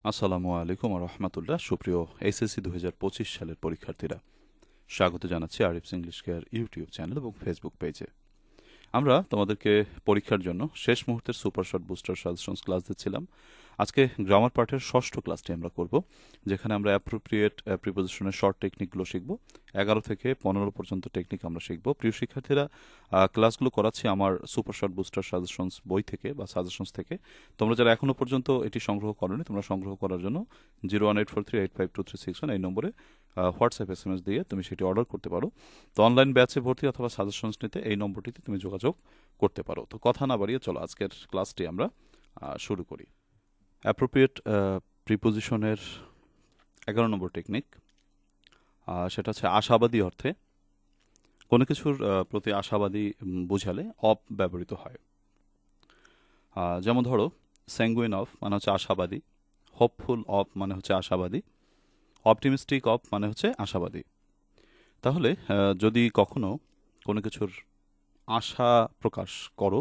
আসসালামু আলাইকুম রহমতুল্লাহ। সুপ্রিয় এসএসসি 2025 সালের পরীক্ষার্থীরা, স্বাগত জানাচ্ছি Arif's English care YouTube channel এবং ফেসবুক পেজে। আমরা তোমাদেরকে পরীক্ষার জন্য শেষ মুহূর্তের super short booster suggestions class দিচ্ছিলাম। আজকে গ্রামার পার্টের ষষ্ঠ ক্লাসটি আমরা করব, যেখানে আমরা অ্যাপ্রোপ্রিয়েট প্রিপোজিশনের শর্ট টেকনিকগুলো শিখব। 11 থেকে 15 পর্যন্ত টেকনিক আমরা শিখব। প্রিয় শিক্ষার্থীরা, ক্লাসগুলো করাচ্ছি আমার সুপার শর্ট বুস্টার সাজেশনস বই থেকে বা সাজেশনস থেকে। তোমরা যারা এখনও পর্যন্ত এটি সংগ্রহ করোনি, তোমরা সংগ্রহ করার জন্য 01843852361 এই নম্বরে হোয়াটসঅ্যাপ SMS দিয়ে তুমি সেটি অর্ডার করতে পারো। তো অনলাইন ব্যাচে ভর্তি অথবা সাজেশনস নিতে এই নম্বরটিতে তুমি যোগাযোগ করতে পারো। তো কথা না বাড়িয়ে চলো আজকের ক্লাসটি আমরা শুরু করি। অ্যাপ্রোপ্রিয়েট প্রিপোজিশনের 11 নম্বর টেকনিক, সেটা হচ্ছে আশাবাদী অর্থে কোনো কিছুর প্রতি আশাবাদী বোঝালে অফ ব্যবহৃত হয়। যেমন ধরো, স্যাঙ্গুইন অফ মানে হচ্ছে আশাবাদী, হোপফুল অফ মানে হচ্ছে আশাবাদী, অপটিমিস্টিক অফ মানে হচ্ছে আশাবাদী। তাহলে যদি কখনো কোনো কিছুর আশা প্রকাশ করো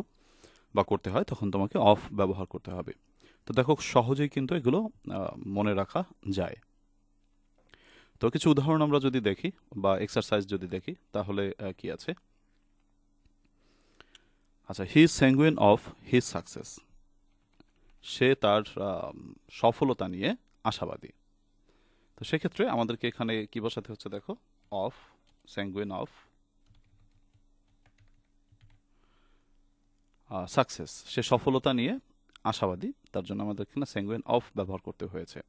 বা করতে হয়, তখন তোমাকে অফ ব্যবহার করতে হবে। তো দেখো, সহজেই কিন্তু এগুলো মনে রাখা যায়। তো কিছু উদাহরণ আমরা যদি দেখি বা এক্সারসাইজ যদি দেখি, তাহলে কি আছে? আচ্ছা, he is sanguine of his success, সে তার সফলতা নিয়ে আশাবাদী। তো সেক্ষেত্রে আমাদেরকে এখানে কি বসাতে হচ্ছে? দেখো, অফ, স্যাঙ্গুইন অফ সাকসেস, সে সফলতা নিয়ে আশাবাদী, তার জন্য আমাদের এখানে স্যাঙ্গুইন অফ ব্যবহার করতে হয়েছে।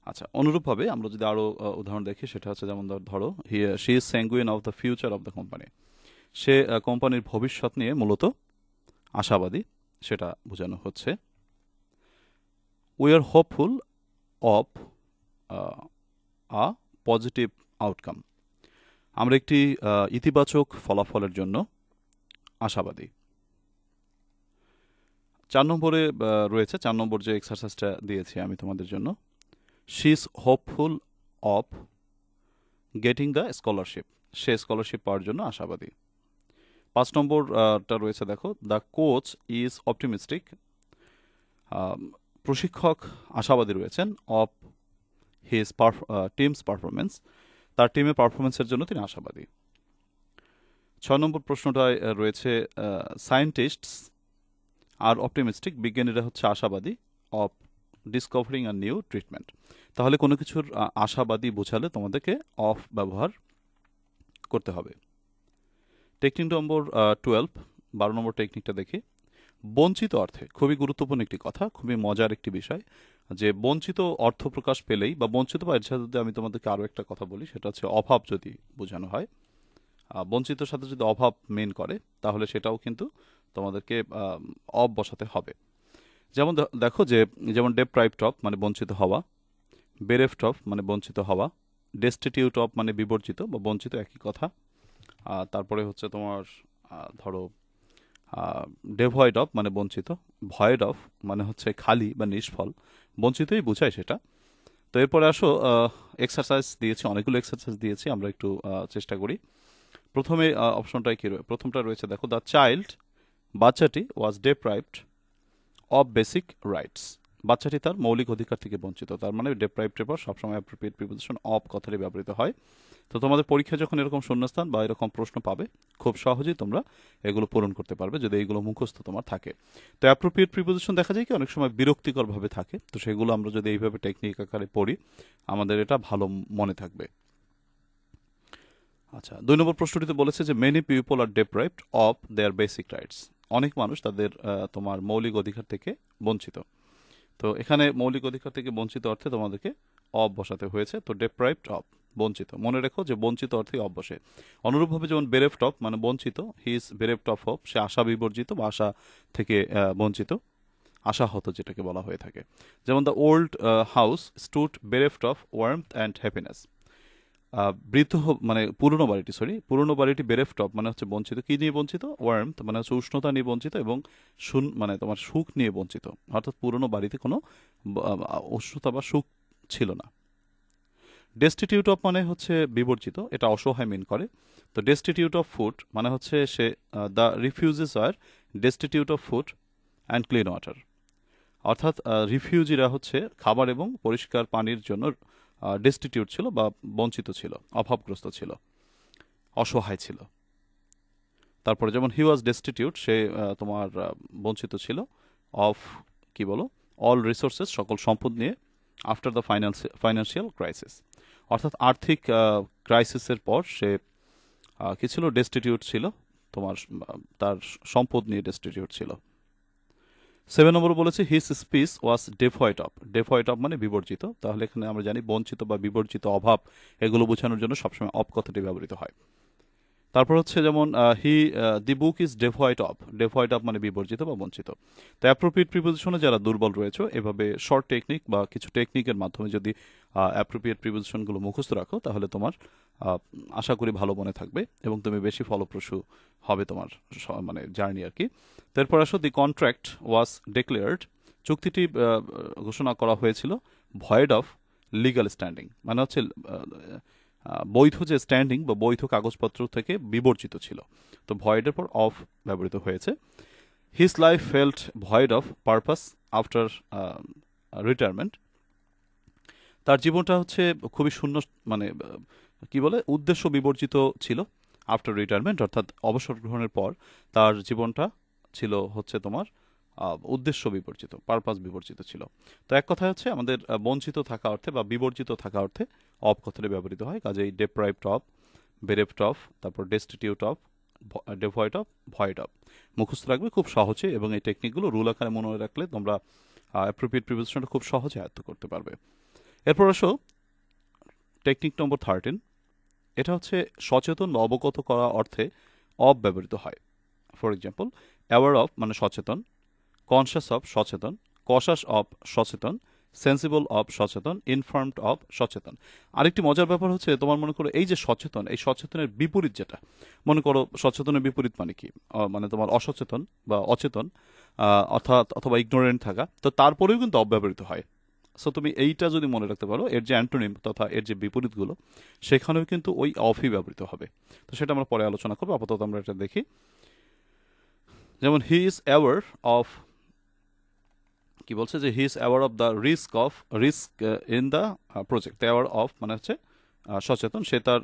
আচ্ছা, অনুরূপভাবে আমরা যদি আরও উদাহরণ দেখি, সেটা হচ্ছে যেমন ধরো, she is sanguine of the future of the company, সে কোম্পানির ভবিষ্যৎ নিয়ে মূলত আশাবাদী, সেটা বোঝানো হচ্ছে। We are hopeful of a positive outcome, আমরা একটি ইতিবাচক ফলাফলের জন্য আশাবাদী। 4 নম্বরে রয়েছে, 4 নম্বর যে এক্সারসাইজটা দিয়েছি আমি তোমাদের জন্য, she is hopeful of getting the scholarship, সে স্কলারশিপ পাওয়ার জন্য আশাবাদী। 5 নম্বরটা রয়েছে, দেখো, দ্য কোচ ইজ অপটিমিস্টিক, প্রশিক্ষক আশাবাদী রয়েছেন অফ হিজ টিমস পারফরমেন্স, তার টিমের পারফরমেন্সের জন্য তিনি আশাবাদী। 6 নম্বর প্রশ্নটায় রয়েছে, সায়েন্টিস্টস আর অপটিমিস্টিক, বিজ্ঞানীরা হচ্ছে আশাবাদী of discovering a new treatment. তাহলে কোনো কিছুর আশাবাদী বোঝালে তোমাদেরকে অফ ব্যবহার করতে হবে। টেকনিক নম্বর 12, 12 নম্বর টেকনিকটা দেখি। বঞ্চিত অর্থে, খুবই গুরুত্বপূর্ণ একটি কথা, খুবই মজার একটি বিষয়, যে বঞ্চিত অর্থ প্রকাশ পেলেই বা বঞ্চিত, বা এর সাথে যদি আমি তোমাদেরকে আরও একটা কথা বলি, সেটা হচ্ছে অভাব যদি বোঝানো হয়, বঞ্চিতর সাথে যদি অভাব মেন করে, তাহলে সেটাও কিন্তু তোমাদেরকে অফ বসাতে হবে। যেমন দেখো, যে যেমন ডেপ্রাইভড অফ মানে বঞ্চিত হওয়া, বেরেফড অফ মানে বঞ্চিত হওয়া, ডেস্টিটিউট অফ মানে বিবর্জিত বা বঞ্চিত, একই কথা। তারপরে হচ্ছে তোমার ধরো, ডেভয়েড অফ মানে বঞ্চিত, ভয়েড অফ মানে হচ্ছে খালি বা নিষ্ফল, বঞ্চিতই বোঝায় সেটা। তো এরপরে আসো, এক্সারসাইজ দিয়েছি, অনেকগুলো এক্সারসাইজ দিয়েছি, আমরা একটু চেষ্টা করি। প্রথমে অপশনটাই কি প্রথমটা রয়েছে, দেখো, দ্য চাইল্ড, বাচ্চাটি, ওয়াজ ডেপ্রাইভড অফ বেসিক রাইটস, বাচ্চাটি তার মৌলিক অধিকার থেকে বঞ্চিত। তার মানে ডেপ্রাইভড এর পর সবসময় অ্যাপ্রোপ্রিয়েট প্রিপোজিশন অফ কথাটি ব্যবহৃত হয়। তো তোমাদের পরীক্ষায় যখন এরকম শূন্যস্থান বা এরকম প্রশ্ন পাবে, খুব সহজেই তোমরা এগুলো পূরণ করতে পারবে যদি এগুলো মুখস্থ তোমার থাকে। তো অ্যাপ্রোপ্রিয়েট প্রিপোজিশন দেখা যায় কি অনেক সময় বিরক্তিকরভাবে থাকে, তো সেগুলো আমরা যদি এইভাবে টেকনিক আকারে পড়ি, আমাদের এটা ভালো মনে থাকবে। আচ্ছা, 2 নম্বর প্রশ্নটিতে বলেছে যে many people are deprived of their basic rights, অনেক মানুষ তাদের তোমার মৌলিক অধিকার থেকে বঞ্চিত। তো এখানে মৌলিক অধিকার থেকে বঞ্চিত অর্থে তোমাদেরকে অফ বসাতে হয়েছে। তো ডেপ্রাইভড অফ, বঞ্চিত, মনে রেখো যে বঞ্চিত অর্থে অফ বসে। অনুরূপভাবে যেমন বেরেফড অফ মানে বঞ্চিত, হি ইজ বেরেফড অফ হোপ, সে আশা বিবর্জিত বা আশা থেকে বঞ্চিত, আশাহত যেটাকে বলা হয়ে থাকে। যেমন the old house stood bereft of warmth and happiness, মানে পুরনো বাড়িটি বেরেফড অফ মানে হচ্ছে বঞ্চিত, কি নিয়ে বঞ্চিত? ওয়ার্মথ মানে হচ্ছে উষ্ণতা নিয়ে বঞ্চিত, এবং মানে তোমার সুখ নিয়ে বঞ্চিত, অর্থাৎ পুরনো বাড়িতে কোনো উষ্ণতা বা সুখ ছিল না। ডেস্টিটিউট অফ মানে হচ্ছে বিবর্জিত, এটা অসহায় মিন করে। তো ডেস্টিটিউট অফ ফুড মানে হচ্ছে সে, the refugees are destitute of food and clean water, অর্থাৎ রিফিউজিরা হচ্ছে খাবার এবং পরিষ্কার পানির জন্য ডেস্টিটিউট ছিল বা বঞ্চিত ছিল, অভাবগ্রস্ত ছিল, অসহায় ছিল। তারপরে যেমন হি ওয়াজ ডেস্টিটিউট, সে তোমার বঞ্চিত ছিল অফ, কি বলো, অল রিসোর্সেস, সকল সম্পদ নিয়ে, আফটার দ্য ফাইন্যান্সিয়াল ক্রাইসিস, অর্থাৎ আর্থিক ক্রাইসিসের পর সে কি ছিল, ডেস্টিটিউট ছিল, তোমার তার সম্পদ নিয়ে ডেস্টিটিউট ছিল। 7 নম্বর বলেছে his speech was devoid of. Devoid of মানে বিবর্জিত, তাহলে এখানে আমরা জানি বঞ্চিত বা বিবর্জিত, অভাব, এগুলো বোঝানোর জন্য সবসময় অফ কথাটি ব্যবহৃত হয়। তারপর হচ্ছে যেমন the book is devoid of. Devoid of মানে বিবর্জিত বা বঞ্চিত। তো অ্যাপ্রোপ্রিয়েট প্রিপোজিশনে যারা দুর্বল রয়েছে, এভাবে শর্ট টেকনিক বা কিছু টেকনিকের মাধ্যমে যদি অ্যাপ্রোপ্রিয়েট প্রিপোজিশনগুলো মুখস্থ রাখো, তাহলে তোমার আশা করি ভালো মনে থাকবে এবং তুমি বেশি ফলপ্রসূ হবে তোমার মানে জার্নি আর কি। তারপর আসো, দি কন্ট্রাক্ট ওয়াজ ডিক্লেয়ার্ড। চুক্তিটি ঘোষণা করা হয়েছিল ভয়েড অফ লিগাল স্ট্যান্ডিং, মানে হচ্ছে বৈধ যে স্ট্যান্ডিং বা বৈধ কাগজপত্র থেকে বিবর্জিত ছিল। তো ভয়েডের পর অফ ব্যবহৃত হয়েছে। His life felt void of purpose after retirement. তার জীবনটা হচ্ছে খুবই শূন্য, মানে কি বলে, উদ্দেশ্য বিবর্জিত ছিল আফটার রিটায়ারমেন্ট, অর্থাৎ অবসর গ্রহণের পর তার জীবনটা ছিল হচ্ছে তোমার উদ্দেশ্য বিবর্জিত, পারপাস বিবর্জিত ছিল। তো এক কথায় হচ্ছে আমাদের বঞ্চিত থাকা অর্থে বা বিবর্জিত থাকা অর্থে অফ কথাটি ব্যবহৃত হয়। কাজেই ডেপ্রাইভড অফ, বেরেভড অফ, তারপর destitute of, devoid of, void of মুখস্থ রাখবে খুব সহজে, এবং এই টেকনিকগুলো রুল আকারে মনে রাখলে তোমরা অ্যাপ্রোপ্রিয়েট প্রিপোজিশনটা খুব সহজে আয়ত্ত করতে পারবে। এরপর আসো টেকনিক নম্বর 13। এটা হচ্ছে সচেতন বা অবগত করা অর্থে অফ ব্যবহৃত হয়। ফর এক্সাম্পল, অ্যাওয়ার অফ মানে সচেতন, কনসাস অফ সচেতন, কশাস অফ সচেতন, সেন্সিবল অফ সচেতন, ইনফর্মড অফ সচেতন। আরেকটি মজার ব্যাপার হচ্ছে, তোমার মনে করো এই যে সচেতন, এই সচেতনের বিপরীত যেটা, মনে করো সচেতনের বিপরীত মানে কি, মানে তোমার অসচেতন বা অচেতন, অর্থাৎ অথবা ইগনোরেন্ট থাকা, তো তারপরেও কিন্তু অব্যবহৃত হয়। সো তুমি এইটা যদি মনে রাখতে পারো, এর যে অ্যান্টোনিম তথা এর যে বিপরীতগুলো, সেখানেও কিন্তু ওই অফই ব্যবহৃত হবে। তো সেটা আমরা পরে আলোচনা করবো, আপাতত আমরা এটা দেখি। যেমন হি ইজ অ্যাওয়ার অফ, কি বলছে যে he is aware of the risk in the project. Aware of মানে হচ্ছে সচেতন, সে তার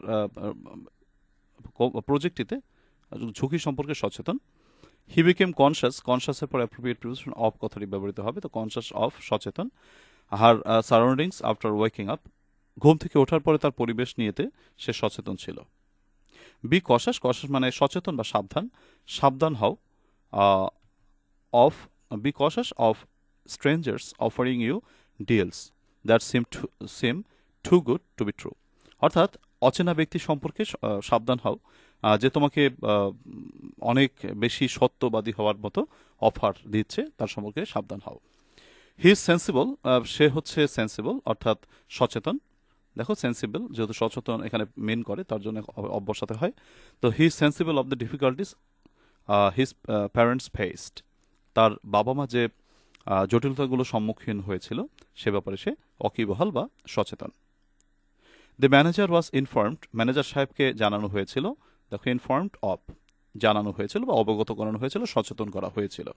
প্রজেক্টটিতে ঝুঁকি সম্পর্কে সচেতন। হি বিকেম কনসাস, কনসাসের পর অ্যাপ্রোপ্রিয়েট প্রিপোজিশন অফ কথাটি ব্যবহৃত হবে। তো কনসাস অফ সচেতন। হার সারাউন্ডিংস আফটার ওয়েকিং আপ, ঘুম থেকে ওঠার পরে তার পরিবেশ নিয়েতে সে সচেতন ছিল। বি কশাস, কশাস মানে সচেতন বা সাবধান, সাবধান হও। Of, be cautious of strangers offering you deals that seem too good to be true. অর্থাৎ অচেনা ব্যক্তি সম্পর্কে সাবধান হও, যে তোমাকে অনেক বেশি সত্যবাদী হওয়ার মতো অফার দিচ্ছে, তার সম্পর্কে সাবধান হও। হি ইজ সেন্সিবল, সে হচ্ছে সেন্সিবল অর্থাৎ সচেতন। দেখো সেন্সিবল যেহেতু সচেতন এখানে মেন করে, তার জন্য অবসাতে হয়। তো he is sensible of the difficulties his parents faced. তার বাবা মা যে জটিলতাগুলো সম্মুখীন হয়েছিল সে ব্যাপারে সে অকিবহাল বা সচেতন। The manager was informed, manager সাহেবকে জানানো হয়েছিল। দেখো ইনফর্মড অফ, জানানো হয়েছিল বা অবগত করানো হয়েছিল, সচেতন করা হয়েছিল।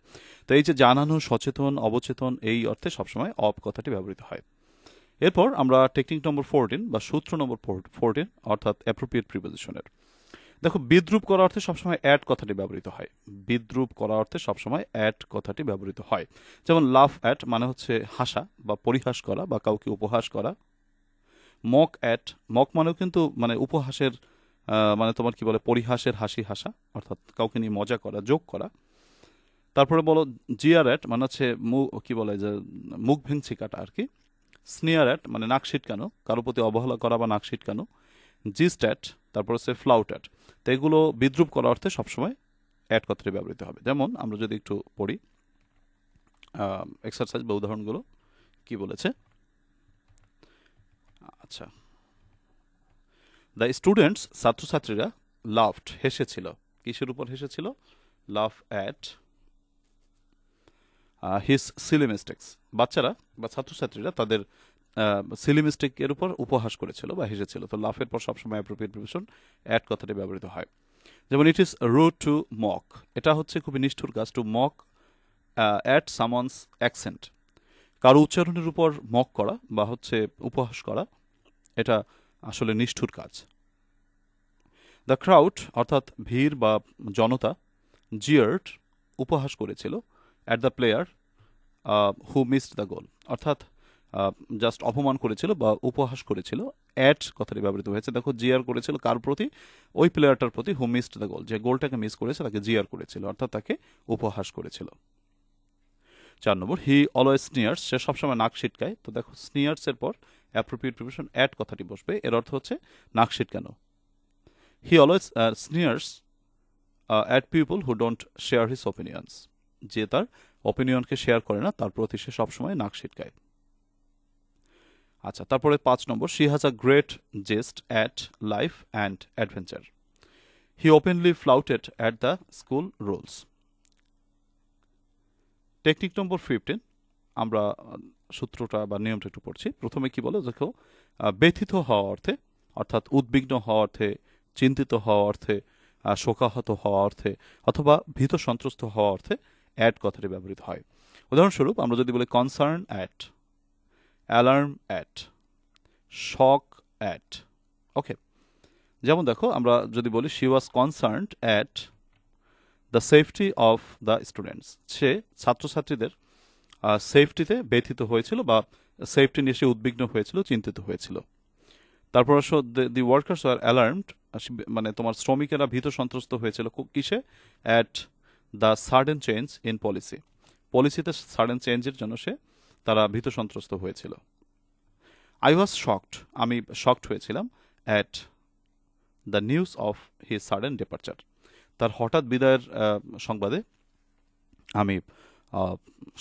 তো এই যে জানানো, সচেতন, অবচেতন, এই অর্থে সবসময় অফ কথাটি ব্যবহৃত হয়। এরপর আমরা টেকনিক নম্বর 14 বা সূত্র নম্বর 14 অর্থাৎ অ্যাপ্রোপ্রিয়েট প্রিপোজিশনের। দেখো বিদ্রুপ করা অর্থে সবসময় অ্যাট কথাটি ব্যবহৃত হয়। বিদ্রুপ করা অর্থে সবসময় অ্যাট কথাটি ব্যবহৃত হয়। যেমন লাফ অ্যাট মানে হচ্ছে হাসা বা পরিহাস করা বা কাউকে উপহাস করা। মক অ্যাট, মক মানেও কিন্তু মানে উপহাসের, মানে তোমার কি বলে, পরিহাসের হাসি হাসা, অর্থাৎ কাউকে নিয়ে মজা করা, জোক করা। তারপরে বলো জিয়ার অ্যাট মানে হচ্ছে কি বলে যে মুখ ভেঙচি কাটা আর কি। স্নিয়ার অ্যাট মানে নাক ছিটকানো, কারো প্রতি অবহেলা করা বা নাক ছিটকানো। জিস্ট অ্যাট, তারপর হচ্ছে ফ্লাউট অ্যাট। তো এগুলো বিদ্রুপ করার অর্থে সবসময় অ্যাট কথাটি ব্যবহৃত হবে। যেমন আমরা যদি একটু পড়ি এক্সারসাইজ বা উদাহরণগুলো কি বলেছে। আচ্ছা, দ্য স্টুডেন্টস ছাত্রছাত্রীরা লাফড হেসেছিল। কিসের উপর হেসেছিল? লাফ অ্যাট হিজ সিলি মিস্টেক্স। বাচ্চারা বা ছাত্রছাত্রীরা তাদের সিলি মিস্টেকের উপর উপহাস করেছিল বা হেসেছিল। তো লাফের পর সবসময় অ্যাপ্রোপ্রিয়েট প্রিপোজিশন অ্যাট কথাটি ব্যবহৃত হয়। যেমন it is rude to mock, এটা হচ্ছে খুবই নিষ্ঠুর কাজ, to mock at someone's accent, কারো উচ্চারণের উপর মক করা বা হচ্ছে উপহাস করা, এটা আসলে নিষ্ঠুর কাজ। দ্য ক্রাউড অর্থাৎ ভিড় বা জনতা, জিয়ার্ড উপহাস করেছিল, at the player who missed the গোল, অর্থাৎ জাস্ট অপমান করেছিল বা উপহাস করেছিল। অ্যাট কথাটি ব্যবহৃত হয়েছে। দেখো, জিয়ার করেছিল কার প্রতি? ওই প্লেয়ারটার প্রতি হু মিসড দ্য গোল, যে গোলটাকে মিস করেছে তাকে জিয়ার করেছিল, অর্থাৎ তাকে উপহাস করেছিল। 4 নম্বর, হি অলওয়েজ স্নিয়ার্স, সে সবসময় নাক ছিটকায়। তো দেখো, স্নিয়ার্স এর পর অ্যাপ্রোপ্রিয়েট প্রিপোজিশন অ্যাট কথাটি বসবে, এর অর্থ হচ্ছে নাক ছিটকানো। He always sneers at people who don't share his opinions, যে তার অপিনিয়নকে শেয়ার করে না তার প্রতি সে সবসময় নাক ছিটকায়। আচ্ছা, তারপরে 5 number, she has a great zest at life and adventure, he openly flouted at the school rules. Technique number 15, আমরা সূত্রটা বা নিয়মটা একটু পড়ছি। প্রথমে কি বলে দেখো, ব্যথিত হওয়া অর্থে, অর্থাৎ উদ্বিগ্ন হওয়া অর্থে, চিন্তিত হওয়া অর্থে, শোকাহত হওয়া অর্থে, অথবা ভীত সন্ত্রস্ত হওয়া অর্থে অ্যাট কথাটি ব্যবহৃত হয়। উদাহরণস্বরূপ আমরা যদি বলি concern at, alarm at, shock at. Okay, যেমন দেখো, আমরা যদি বলি she was concerned at the safety of the students, সে ছাত্রছাত্রীদের সেফটিতে ব্যথিত হয়েছিল বা সেফটি নিয়ে সে উদ্বিগ্ন হয়েছিল, চিন্তিত হয়েছিল। তারপর আসো, দি ওয়ার্কার্স আর অ্যালার্মড, মানে তোমার শ্রমিকেরা ভীত সন্ত্রস্ত হয়েছিল কিসে? At the sudden change in policy, পলিসিতে সাডেন চেঞ্জের জন্য তারা ভীত সন্ত্রস্ত হয়েছিল। আই ওয়াজ শকড, আমি শকড হয়েছিলাম, at the news of his sudden departure, তার হঠাৎ বিদায়ের সংবাদে আমি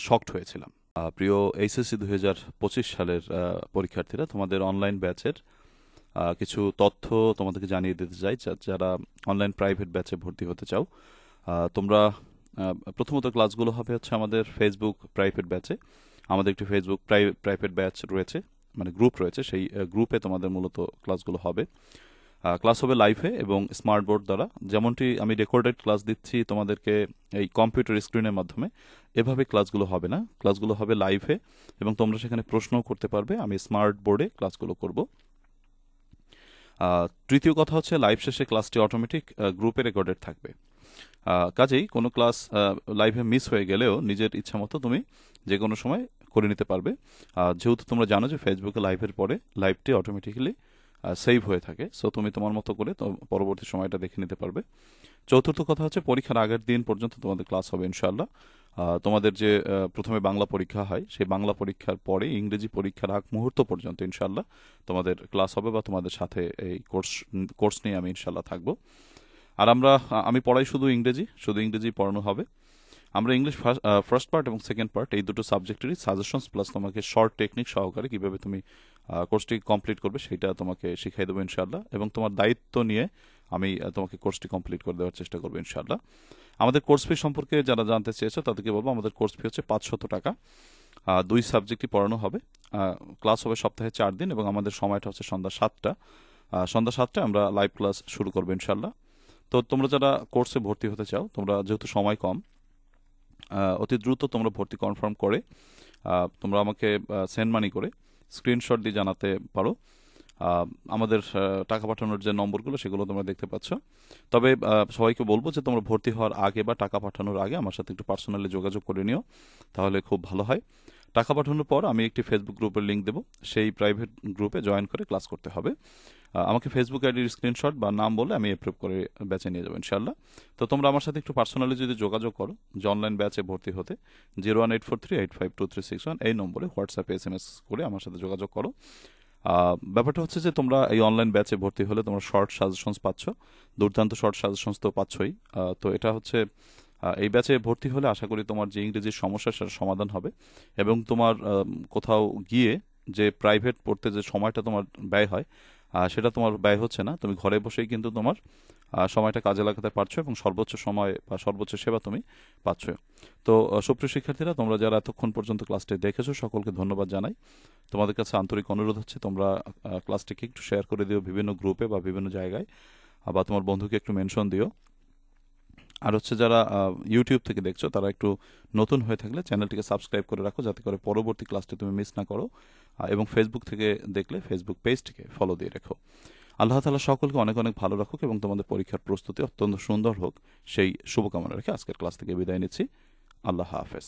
শকড হয়েছিলাম। প্রিয় এইচএসসি 2025 সালের পরীক্ষার্থীরা, তোমাদের অনলাইন ব্যাচের কিছু তথ্য তোমাদেরকে জানিয়ে দিতে চাই। যারা অনলাইন প্রাইভেট ব্যাচে ভর্তি হতে চাও, তোমরা প্রথমত ক্লাসগুলো হবে হচ্ছে আমাদের ফেসবুক প্রাইভেট ব্যাচে। আমাদের একটি ফেসবুক প্রাইভেট ব্যাচ রয়েছে, মানে গ্রুপ রয়েছে, সেই গ্রুপে তোমাদের মূলত ক্লাসগুলো হবে। ক্লাস হবে লাইভে এবং স্মার্ট বোর্ড দ্বারা, যেমনটি আমি রেকর্ডেড ক্লাস দিচ্ছি তোমাদেরকে এই কম্পিউটার স্ক্রিনের মাধ্যমে, এভাবে ক্লাসগুলো হবে না, ক্লাসগুলো হবে লাইভে এবং তোমরা সেখানে প্রশ্নও করতে পারবে। আমি স্মার্ট বোর্ডে ক্লাসগুলো করব। তৃতীয় কথা হচ্ছে, লাইভ শেষে ক্লাসটি অটোমেটিক গ্রুপে রেকর্ডেড থাকবে। কাজেই কোনো ক্লাস লাইভে মিস হয়ে গেলেও নিজের ইচ্ছা মতো তুমি যে কোনো সময় করে নিতে পারবে, যেহেতু তোমরা জানো যে ফেসবুকে লাইভের পরে লাইভটি অটোমেটিক্যালি সেভ হয়ে থাকে। সো তুমি তোমার মতো করে পরবর্তী সময়টা দেখে নিতে পারবে। চতুর্থ কথা হচ্ছে, পরীক্ষার আগের দিন পর্যন্ত তোমাদের ক্লাস হবে ইনশাআল্লাহ। তোমাদের যে প্রথমে বাংলা পরীক্ষা হয়, সেই বাংলা পরীক্ষার পরে ইংরেজি পরীক্ষার আগ মুহূর্ত পর্যন্ত ইনশাআল্লাহ তোমাদের ক্লাস হবে বা তোমাদের সাথে এই কোর্স নিয়ে আমি ইনশাআল্লাহ থাকবো। আর আমি পড়াই শুধু ইংরেজি পড়ানো হবে। আমরা ইংলিশ ফার্স্ট পার্ট এবং সেকেন্ড পার্ট, এই দুটো সাবজেক্টেরই সাজেশনস প্লাস তোমাকে শর্ট টেকনিক সহকারে কিভাবে তুমি কোর্সটি কমপ্লিট করবে সেটা তোমাকে শিখাই দেবো ইনশাআল্লাহ, এবং তোমার দায়িত্ব নিয়ে আমি তোমাকে কোর্সটি কমপ্লিট করে দেওয়ার চেষ্টা করবো ইনশাআল্লাহ। আমাদের কোর্স ফি সম্পর্কে যারা জানতে চেয়েছো তাদেরকে বলবো, আমাদের কোর্স ফি হচ্ছে 500 টাকা। 2 সাবজেক্টই পড়ানো হবে। ক্লাস হবে সপ্তাহে 4 দিন এবং আমাদের সময়টা হচ্ছে সন্ধ্যা 7টা। সন্ধ্যা 7টায় আমরা লাইভ ক্লাস শুরু করবো ইনশাআল্লাহ। তো তোমরা যারা কোর্সে ভর্তি হতে চাও, তোমরা যেহেতু সময় কম, অতি দ্রুত তোমরা ভর্তি কনফার্ম করে তোমরা আমাকে সেন্ড মানি করে স্ক্রিনশট দিয়ে জানাতে পারো। আমাদের টাকা পাঠানোর যে নম্বরগুলো সেগুলো তোমরা দেখতে পাচ্ছ। তবে সবাইকে বলবো যে তোমরা ভর্তি হওয়ার আগে বা টাকা পাঠানোর আগে আমার সাথে একটু পার্সোনালি যোগাযোগ করে নিও, তাহলে খুব ভালো হয়। টাকা পাঠানোর পর আমি একটি ফেসবুক গ্রুপের লিঙ্ক দেবো, সেই প্রাইভেট গ্রুপে জয়েন করে ক্লাস করতে হবে। আমাকে ফেসবুক আইডির স্ক্রিনশট বা নাম বলে আমি অ্যাপ্রুভ করে ব্যাচে নিয়ে যাবো ইনশাআল্লাহ। তো তোমরা আমার সাথে একটু পার্সোনালি যদি যোগাযোগ করো যে অনলাইন ব্যাচে ভর্তি হতে, 01843852361 এই নম্বরে হোয়াটসঅ্যাপে SMS করে আমার সাথে যোগাযোগ করো। ব্যাপারটা হচ্ছে যে তোমরা এই অনলাইন ব্যাচে ভর্তি হলে তোমরা শর্ট সাজেশনস পাচ্ছ, দুর্দান্ত শর্ট সাজেশনস তো পাচ্ছই। তো এটা হচ্ছে এই ব্যাচে ভর্তি হলে আশা করি তোমার যে ইংরেজির সমস্যা সেটার সমাধান হবে, এবং তোমার কোথাও গিয়ে যে প্রাইভেট পড়তে যে সময়টা তোমার ব্যয় হয় সেটা তোমার ব্যয় হচ্ছে না। তুমি ঘরে বসেই কিন্তু তোমার সময়টা কাজে লাগাতে পারছো এবং সর্বোচ্চ সময় বা সর্বোচ্চ সেবা তুমি পাচ্ছ। তো সুপ্রিয় শিক্ষার্থীরা, তোমরা যারা এতক্ষণ পর্যন্ত ক্লাসটি দেখেছো সকলকে ধন্যবাদ জানাই। তোমাদের কাছে আন্তরিক অনুরোধ হচ্ছে তোমরা ক্লাসটিকে একটু শেয়ার করে দিও বিভিন্ন গ্রুপে বা বিভিন্ন জায়গায়, বা তোমার বন্ধুকে একটু মেনশন দিও। আর হচ্ছে যারা ইউটিউব থেকে দেখছো তারা একটু নতুন হয়ে থাকলে চ্যানেলটিকে সাবস্ক্রাইব করে রাখো, যাতে করে পরবর্তী ক্লাসটি তুমি মিস না করো। এবং ফেসবুক থেকে দেখলে ফেসবুক পেজটিকে ফলো দিয়ে রেখো। আল্লাহ তাআলা সকলকে অনেক অনেক ভালো রাখুক এবং তোমাদের পরীক্ষার প্রস্তুতি অত্যন্ত সুন্দর হোক, সেই শুভকামনা রেখে আজকের ক্লাস থেকে বিদায় নিচ্ছি। আল্লাহ হাফেজ।